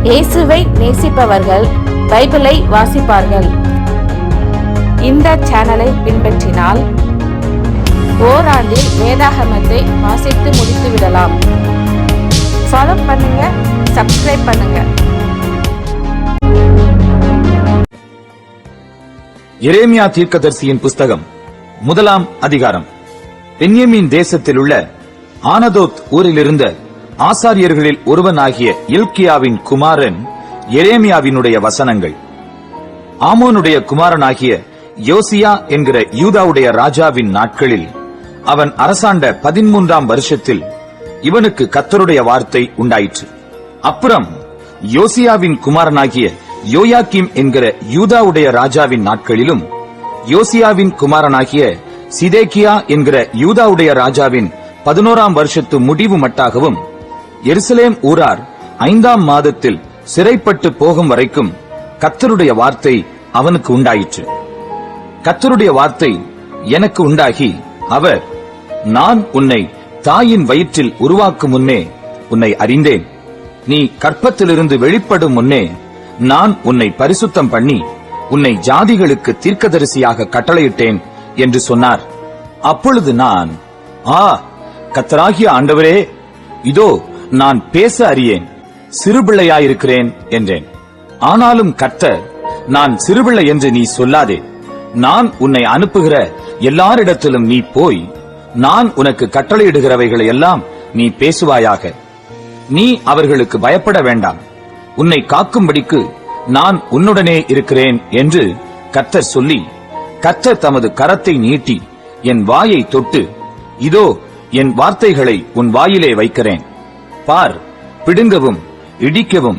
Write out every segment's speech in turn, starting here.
இயேசுவை நேசிப்பவர்கள் பைபிளை வாசிப்பார்கள். இந்த சேனலை பின்பற்றினால் ஓராண்டில் வேதாகமத்தை வாசித்து முடித்து விடலாம். ஃபாலோ பண்ணுங்க, சப்ஸ்கிரைப் பண்ணுங்க. எரேமியா தீர்க்கதரிசியின் புஸ்தகம் 1 அதிகாரம். பென்யமீன் தேசத்தில் உள்ள ஆனதோத் ஊரிலிருந்த ஆசாரியர்களில் ஒருவனாகிய இல்க்கியாவின் குமாரன் எரேமியாவினுடைய வசனங்கள். ஆமோனுடைய குமாரனாகிய யோசியா என்கிற யூதாவுடைய ராஜாவின் நாட்களில் அவன் அரசாண்ட 13ஆம் வருஷத்தில் இவனுக்கு கர்த்தருடைய வார்த்தை உண்டாயிற்று. அப்புறம் யோசியாவின் குமாரனாகிய யோயாக்கீம் என்கிற யூதாவுடைய ராஜாவின் நாட்களிலும் யோசியாவின் குமாரனாகிய சிதேக்கியா என்கிற யூதாவுடைய ராஜாவின் 11ஆம் வருஷத்து முடிவு மட்டாகவும் எருசலேம் ஊரார் 5ஆம் மாதத்தில் சிறைப்பட்டு போகும் வரைக்கும் கர்த்தருடைய வார்த்தை அவனுக்கு உண்டாயிற்று. கர்த்தருடைய வார்த்தை எனக்கு உண்டாகி அவர், நான் உன்னை தாயின் வயிற்றில் உருவாக்கும் முன்னே உன்னை அறிந்தேன். நீ கற்பத்திலிருந்து வெளிப்படும் முன்னே நான் உன்னை பரிசுத்தம் பண்ணி உன்னை ஜாதிகளுக்கு தீர்க்கதரிசியாக கட்டளையிட்டேன் என்று சொன்னார். அப்பொழுது நான், கர்த்தராகிய ஆண்டவரே, இதோ நான் பேச அறியேன், சிறுபிள்ளையாயிருக்கிறேன் என்றேன். ஆனாலும் கர்த்தர், நான் சிறுபிள்ளை என்று நீ சொல்லாதே. நான் உன்னை அனுப்புகிற எல்லாரிடத்திலும் நீ போய் நான் உனக்கு கட்டளையிடுகிறவைகளை எல்லாம் நீ பேசுவாயாக. நீ அவர்களுக்கு பயப்பட வேண்டாம். உன்னை காக்கும்படிக்கு நான் உன்னுடனே இருக்கிறேன் என்று கர்த்தர் சொல்லி, கர்த்தர் தமது கரத்தை நீட்டி என் வாயை தொட்டு, இதோ என் வார்த்தைகளை உன் வாயிலே வைக்கிறேன். பார், பிடுங்கவும் இடிக்கவும்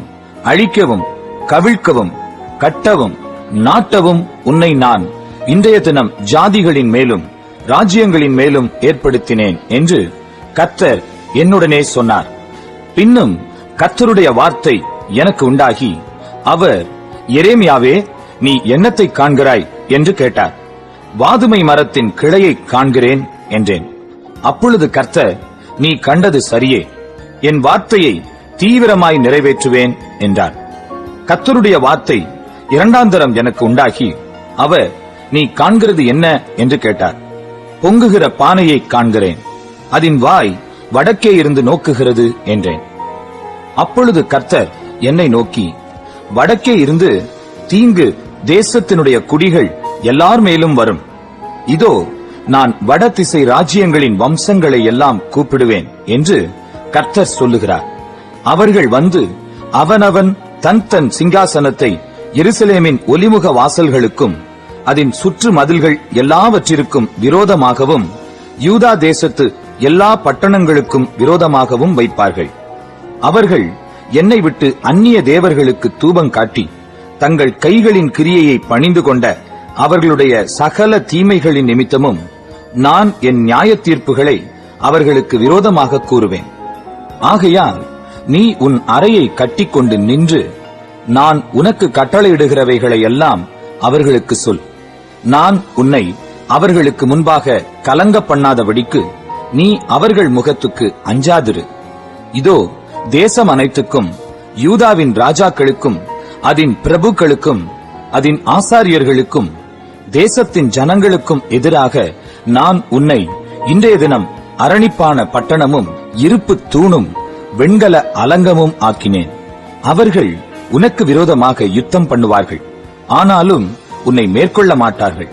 அழிக்கவும் கவிழ்க்கவும் கட்டவும் நாட்டவும் உன்னை நான் இன்றைய தினம் ஜாதிகளின் மேலும் ராஜ்யங்களின் மேலும் ஏற்படுத்தினேன் என்று கர்த்தர் என்னுடனே சொன்னார். பின்னும் கர்த்தருடைய வார்த்தை எனக்கு உண்டாகி அவர், எரேமியாவே, நீ என்னத்தை காண்கிறாய் என்று கேட்டார். வாதுமை மரத்தின் கிளையை காண்கிறேன் என்றேன். அப்பொழுது கர்த்தர், நீ கண்டது சரியே, என் வார்த்தையை தீவிரமாய் நிறைவேற்றுவேன் என்றார். கர்த்தருடைய வார்த்தை 2ஆம் தரம் எனக்கு உண்டாகி அவர், நீ காண்கிறது என்ன என்று கேட்டார். பொங்குகிற பானையை காண்கிறேன், அதன் வாய் வடக்கே இருந்து நோக்குகிறது என்றேன். அப்பொழுது கர்த்தர் என்னை நோக்கி, வடக்கே இருந்து தீங்கு தேசத்தினுடைய குடிகள் எல்லார் மேலும் வரும். இதோ நான் வடதிசை ராஜ்யங்களின் வம்சங்களை எல்லாம் கூப்பிடுவேன் என்று கர்த்தர் சொல்லுகிறார். அவர்கள் வந்து அவனவன் தன் தன் சிங்காசனத்தை எருசலேமின் ஒலிமுக வாசல்களுக்கும் அதன் சுற்று மதில்கள் எல்லாவற்றிற்கும் விரோதமாகவும் யூதா தேசத்து எல்லா பட்டணங்களுக்கும் விரோதமாகவும் வைப்பார்கள். அவர்கள் என்னை விட்டு அந்நிய தேவர்களுக்கு தூபம் காட்டி தங்கள் கைகளின் கிரியையை பணிந்து கொண்ட அவர்களுடைய சகல தீமைகளின் நிமித்தமும் நான் என் நியாய தீர்ப்புகளை அவர்களுக்கு விரோதமாக கூறுவேன். ஆகையால் நீ உன் அறையை கட்டிக்கொண்டு நின்று நான் உனக்கு கட்டளையிடுகிறவைகளை எல்லாம் அவர்களுக்கு சொல். நான் உன்னை அவர்களுக்கு முன்பாக கலங்க பண்ணாதபடிக்கு நீ அவர்கள் முகத்துக்கு அஞ்சாதிரு. இதோ தேசம் அனைத்துக்கும் யூதாவின் ராஜாக்களுக்கும் அதன் பிரபுக்களுக்கும் அதன் ஆசாரியர்களுக்கும் தேசத்தின் ஜனங்களுக்கும் எதிராக நான் உன்னை இன்றைய தினம் அரணிப்பான பட்டணமும் இருப்பு தூணும் வெண்கல அலங்கமும் ஆக்கினேன். அவர்கள் உனக்கு விரோதமாக யுத்தம் பண்ணுவார்கள், ஆனாலும் உன்னை மேற்கொள்ள மாட்டார்கள்.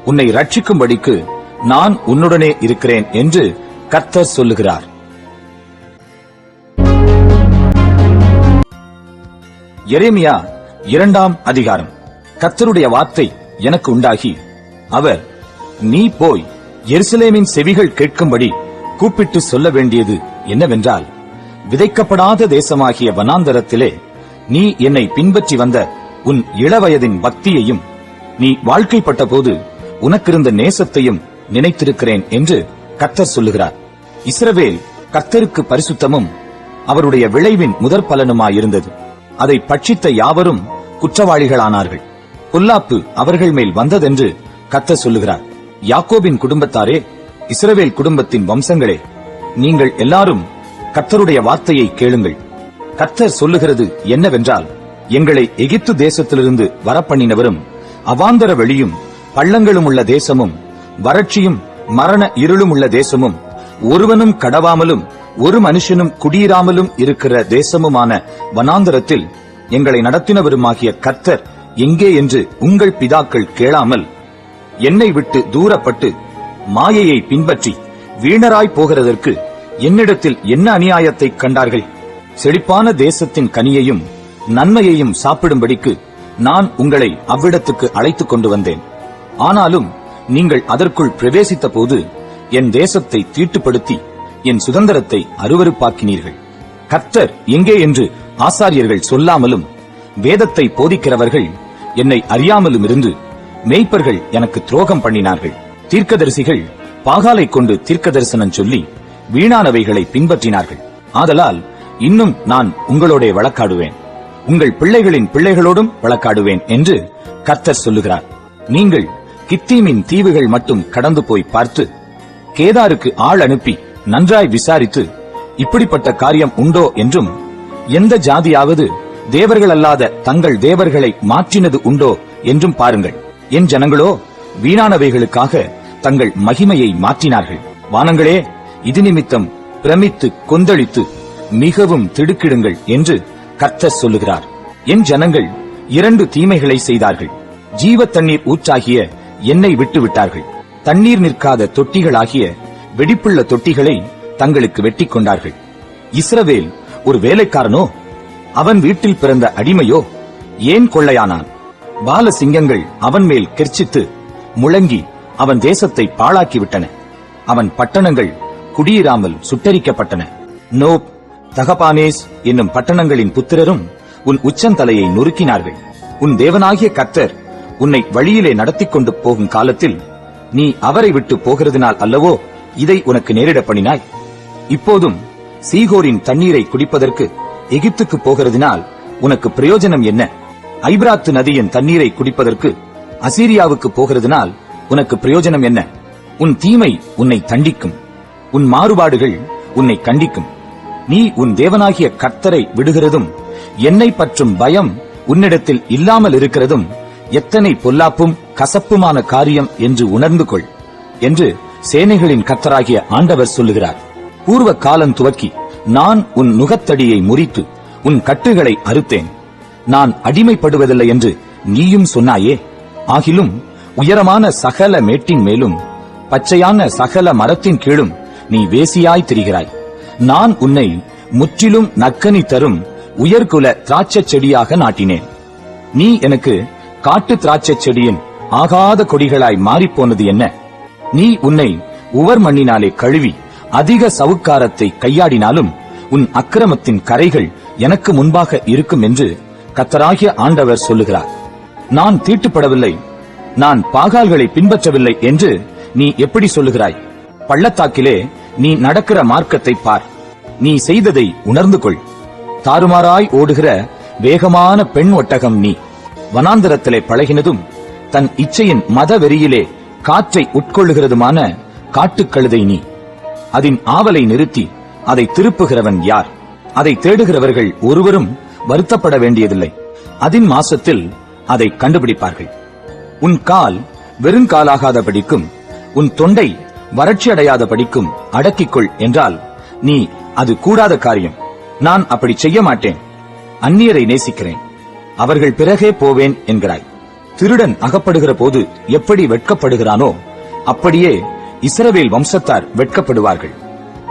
உன்னை ரட்சிக்கும்படிக்கு நான் உன்னுடனே இருக்கிறேன் என்று கர்த்தர் சொல்லுகிறார். எரேமியா 2ஆம் அதிகாரம். கர்த்தருடைய வார்த்தை எனக்கு உண்டாகி அவர், நீ போய் எருசலேமின் செவிகள் கேட்கும்படி கூப்பிட்டு சொல்ல வேண்டியது என்னவென்றால், விதைக்கப்படாத தேசமாகிய வனாந்தரத்திலே நீ என்னை பின்பற்றி வந்த உன் இளவயதின் பக்தியையும் நீ வாழ்க்கைப்பட்ட போது உனக்கிருந்த நேசத்தையும் நினைத்திருக்கிறேன் என்று கர்த்தர் சொல்லுகிறார். இஸ்ரவேல் கர்த்தருக்கு பரிசுத்தமும் அவருடைய விளைவின் முதற் பலனுமாயிருந்தது. அதை பட்சித்த யாவரும் குற்றவாளிகளானார்கள். பொல்லாப்பு அவர்கள் மேல் வந்ததென்று கர்த்தர் சொல்லுகிறார். யாக்கோபின் குடும்பத்தாரே, இஸ்ரவேல் குடும்பத்தின் வம்சங்களே, நீங்கள் எல்லாரும் கர்த்தருடைய வார்த்தையை கேளுங்கள். கர்த்தர் சொல்லுகிறது என்னவென்றால், எங்களை எகிப்து தேசத்திலிருந்து வரப்பண்ணினவரும் அவாந்தர வெளியும் பள்ளங்களும் உள்ள தேசமும் வறட்சியும் மரண இருளும் உள்ள தேசமும் ஒருவனும் கடவாமலும் ஒரு மனுஷனும் குடியிராமலும் இருக்கிற தேசமுமான வனாந்தரத்தில் எங்களை நடத்தினவருமாகிய கர்த்தர் எங்கே என்று உங்கள் பிதாக்கள் கேளாமல் என்னை விட்டு தூரப்பட்டு மாயையை பின்பற்றி வீணராய் போகிறதற்கு என்னிடத்தில் என்ன அநியாயத்தை கண்டார்கள்? செழிப்பான தேசத்தின் கனியையும் நன்மையையும் சாப்பிடும்படிக்கு நான் உங்களை அவ்விடத்துக்கு அழைத்துக் கொண்டு வந்தேன். ஆனாலும் நீங்கள் அதற்குள் பிரவேசித்த போது என் தேசத்தை தீட்டுப்படுத்தி என் சுதந்திரத்தை அருவருப்பாக்கினீர்கள். கர்த்தர் எங்கே என்று ஆசாரியர்கள் சொல்லாமலும் வேதத்தை போதிக்கிறவர்கள் என்னை அறியாமலும் இருந்து மேய்ப்பர்கள் எனக்கு துரோகம் பண்ணினார்கள். தீர்க்கதரிசிகள் பாகாலை கொண்டு தீர்க்க தரிசனம் சொல்லி வீணானவைகளை பின்பற்றினார்கள். ஆதலால் இன்னும் நான் உங்களோட வழக்காடுவேன், உங்கள் பிள்ளைகளின் பிள்ளைகளோடும் வழக்காடுவேன் என்று கர்த்தர் சொல்லுகிறார். நீங்கள் கித்தீமின் தீவுகள் மட்டும் கடந்து போய் பார்த்து கேதாருக்கு ஆள் அனுப்பி நன்றாய் விசாரித்து இப்படிப்பட்ட காரியம் உண்டோ என்றும், எந்த ஜாதியாவது தேவர்கள் அல்லாத தங்கள் தேவர்களை மாற்றினது உண்டோ என்றும் பாருங்கள். என் ஜனங்களோ வீணானவைகளுக்காக தங்கள் மகிமையை மாற்றினார்கள். வானங்களே, இது நிமித்தம் பிரமித்து கொந்தளித்து மிகவும் திடுக்கிடுங்கள் என்று கர்த்தர் சொல்லுகிறார். என் ஜனங்கள் 2 தீமைகளை செய்தார்கள். ஜீவ தண்ணீர் ஊற்றாகிய என்னை விட்டு விட்டார்கள். தண்ணீர் நிற்காத தொட்டிகளாகிய வெடிப்புள்ள தொட்டிகளை தங்களுக்கு வெட்டிக் கொண்டார்கள். இஸ்ரவேல் ஒரு வேலைக்காரனோ? அவன் வீட்டில் பிறந்த அடிமையோ? ஏன் கொள்ளையானான்? பால சிங்கங்கள் அவன் மேல் கெர்ச்சித்து முழங்கி அவன் தேசத்தை பாழாக்கிவிட்டன. அவன் பட்டணங்கள் குடியிராமல் சுட்டரிக்கப்பட்டன. நோப், தகபானேஸ் என்னும் பட்டணங்களின் புத்திரரும் உன் உச்சந்தலையை நொறுக்கினார்கள். உன் தேவனாகிய கர்த்தர் உன்னை வழியிலே நடத்திக் கொண்டு போகும் காலத்தில் நீ அவரை விட்டு போகிறதுனால் அல்லவோ இதை உனக்கு நேரிட பண்ணினாய். இப்போதும் சீகோரின் தண்ணீரை குடிப்பதற்கு எகிப்துக்கு போகிறதுனால் உனக்கு பிரயோஜனம் என்ன? ஐபிராத்து நதியின் தண்ணீரை குடிப்பதற்கு அசீரியாவுக்கு போகிறதுனால் உனக்கு பிரயோஜனம் என்ன? உன் தீமை உன்னை தண்டிக்கும், உன் மாறுபாடுகள் உன்னை கண்டிக்கும். நீ உன் தேவனாகிய கர்த்தரை விடுகிறதும் என்னை பற்றும் பயம் உன்னிடத்தில் இல்லாமல் இருக்கிறதும் எத்தனை பொல்லாப்பும் கசப்புமான காரியம் என்று உணர்ந்து கொள் என்று சேனைகளின் கர்த்தராகிய ஆண்டவர் சொல்லுகிறார். பூர்வ காலம் துவக்கி நான் உன் நுகத்தடியை முறித்து உன் கட்டுகளை அறுத்தேன். நான் அடிமைப்படுவதில்லை என்று நீயும் சொன்னாயே. ஆகிலும் உயரமான சகல மேட்டின் மேலும் பச்சையான சகல மரத்தின் கீழும் நீ வேசியாய் திரிகிறாய். நான் உன்னை முற்றிலும் நற்கனி தரும் உயர்குல திராட்சை செடியாக நாட்டினேன். நீ எனக்கு காட்டு திராட்சை செடியின் ஆகாத கொடிகளாய் மாறிப்போனது என்ன? நீ உன்னை உவர் மண்ணினாலே கழுவி அதிக சவுக்காரத்தை கையாடினாலும் உன் அக்கிரமத்தின் கரைகள் எனக்கு முன்பாக இருக்கும் என்று கர்த்தராகிய ஆண்டவர் சொல்லுகிறார். நான் தீட்டுப்படவில்லை, நான் பாகால்களை பின்பற்றவில்லை என்று நீ எப்படி சொல்லுகிறாய்? பள்ளத்தாக்கிலே நீ நடக்கிற மார்க்கத்தை பார், நீ செய்ததை உணர்ந்து கொள். தாறுமாறாய் ஓடுகிற வேகமான பெண் ஒட்டகம் நீ. வனாந்தரத்திலே பழகினதும் தன் இச்சையின் மத வெறியிலே காற்றை உட்கொள்ளுகிறதுமான காட்டுக்கழுதை நீ. அதன் ஆவலை நிறுத்தி அதை திருப்புகிறவன் யார்? அதை தேடுகிறவர்கள் ஒருவரும் வருத்தப்பட வேண்டியதில்லை. அதன் மாசத்தில் அதை கண்டுபிடிப்பார்கள். உன் கால் வெறுங்காலாகாதபடிக்கும் உன் தொண்டை வறட்சி அடையாதபடிக்கும் அடக்கிக்கொள் என்றால் நீ அது கூடாத காரியம். நான் அப்படி செய்ய மாட்டேன். அந்நியரை நேசிக்கிறேன், அவர்கள் பிறகே போவேன் என்கிறாய். திருடன் அகப்படுகிற போது எப்படி வெட்கப்படுகிறானோ அப்படியே இஸ்ரவேல் வம்சத்தார் வெட்கப்படுவார்கள்.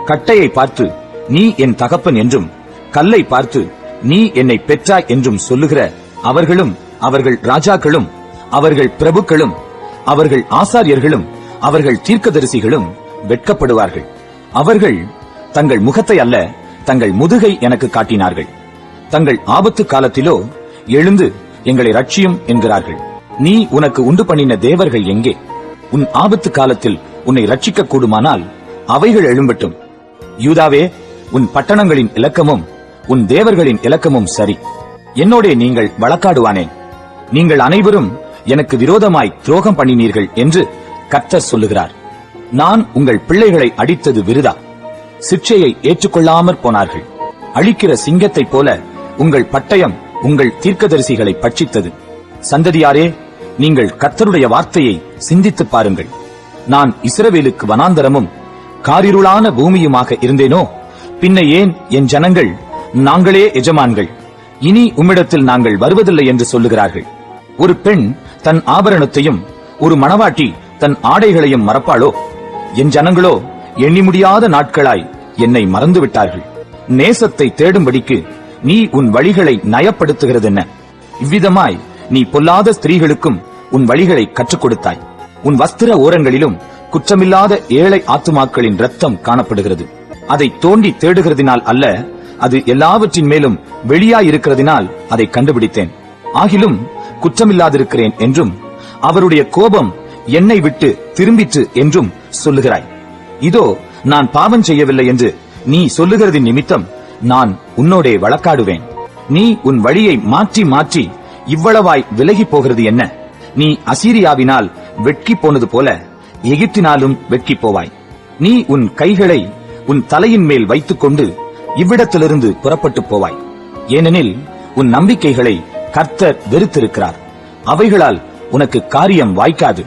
கட்டையை பார்த்து நீ என் தகப்பன் என்றும் கல்லை பார்த்து நீ என்னை பெற்றாய் என்றும் சொல்லுகிற அவர்களும் அவர்கள் ராஜாக்களும் அவர்கள் பிரபுக்களும் அவர்கள் ஆசாரியர்களும் அவர்கள் தீர்க்கதரிசிகளும் வெட்கப்படுவார்கள். அவர்கள் தங்கள் முகத்தை அல்ல தங்கள் முதுகை எனக்கு காட்டினார்கள். தங்கள் ஆபத்து காலத்திலோ எழுந்து எங்களை ரட்சியும் என்கிறார்கள். நீ உனக்கு உண்டு பண்ணின தேவர்கள் எங்கே? உன் ஆபத்து காலத்தில் உன்னை ரட்சிக்க கூடுமானால் அவைகள் எழும்பட்டும். யூதாவே, உன் பட்டணங்களின் இலக்கமும் உன் தேவர்களின் இலக்கமும் சரி. என்னோடே நீங்கள் வழக்காடுவானேன். நீங்கள் அனைவரும் எனக்கு விரோதமாய் துரோகம் பண்ணினீர்கள் என்று கர்த்தர் சொல்லுகிறார். நான் உங்கள் பிள்ளைகளை அடித்தது விருதா. சிற்சையை ஏற்றுக்கொள்ளாமற் போனார்கள். அழிக்கிற சிங்கத்தைப் போல உங்கள் பட்டயம் உங்கள் தீர்க்கதரிசிகளை பட்சித்தது. சந்ததியாரே, நீங்கள் கர்த்தருடைய வார்த்தையை சிந்தித்துப் பாருங்கள். நான் இஸ்ரவேலுக்கு வனாந்தரமும் காரிருளான பூமியுமாக இருந்தேனோ? பின்ன ஏன் என் ஜனங்கள் நாங்களே எஜமான்கள், இனி உம்மிடத்தில் நாங்கள் வருவதில்லை என்று சொல்லுகிறார்கள்? ஒரு பெண் தன் ஆபரணத்தையும் ஒரு மணவாட்டி தன் ஆடைகளையும் மறப்பாளோ? என் ஜனங்களோ எண்ணி முடியாத நாட்களாய் என்னை மறந்துவிட்டார்கள். நேசத்தை தேடும்படிக்கு நீ உன் வழிகளை நயப்படுத்துகிறதென்ன? இவ்விதமாய் நீ பொல்லாத ஸ்திரீகளுக்கும் உன் வழிகளை கற்றுக் கொடுத்தாய். உன் வஸ்திர ஓரங்களிலும் குற்றமில்லாத ஏழை ஆத்துமாக்களின் இரத்தம் காணப்படுகிறது. அதை தோண்டி தேடுகிறதினால் அல்ல, அது எல்லாவற்றின் மேலும் வெளியாயிருக்கிறதினால் அதை கண்டுபிடித்தேன். ஆகிலும் குற்றமில்லாதிருக்கிறேன் என்றும் அவருடைய கோபம் என்னை விட்டு திரும்பிற்று என்றும் சொல்லுகிறாய். இதோ நான் பாவம் செய்யவில்லை என்று நீ சொல்லுகிறதின் நிமித்தம் நான் உன்னோடே வழக்காடுவேன். நீ உன் வழியை மாற்றி மாற்றி இவ்வளவாய் விலகி போகிறது என்ன? நீ அசீரியாவினால் வெட்கி போனது போல எகிப்தினாலும் வெட்கி போவாய். நீ உன் கைகளை உன் தலையின் மேல் வைத்துக் கொண்டு இவ்விடத்திலிருந்து புறப்பட்டு போவாய். ஏனெனில் உன் நம்பிக்கைகளை கர்த்தர் வெறுத்திருக்கிறார், அவைகளால் உனக்கு காரியம் வாய்க்காது.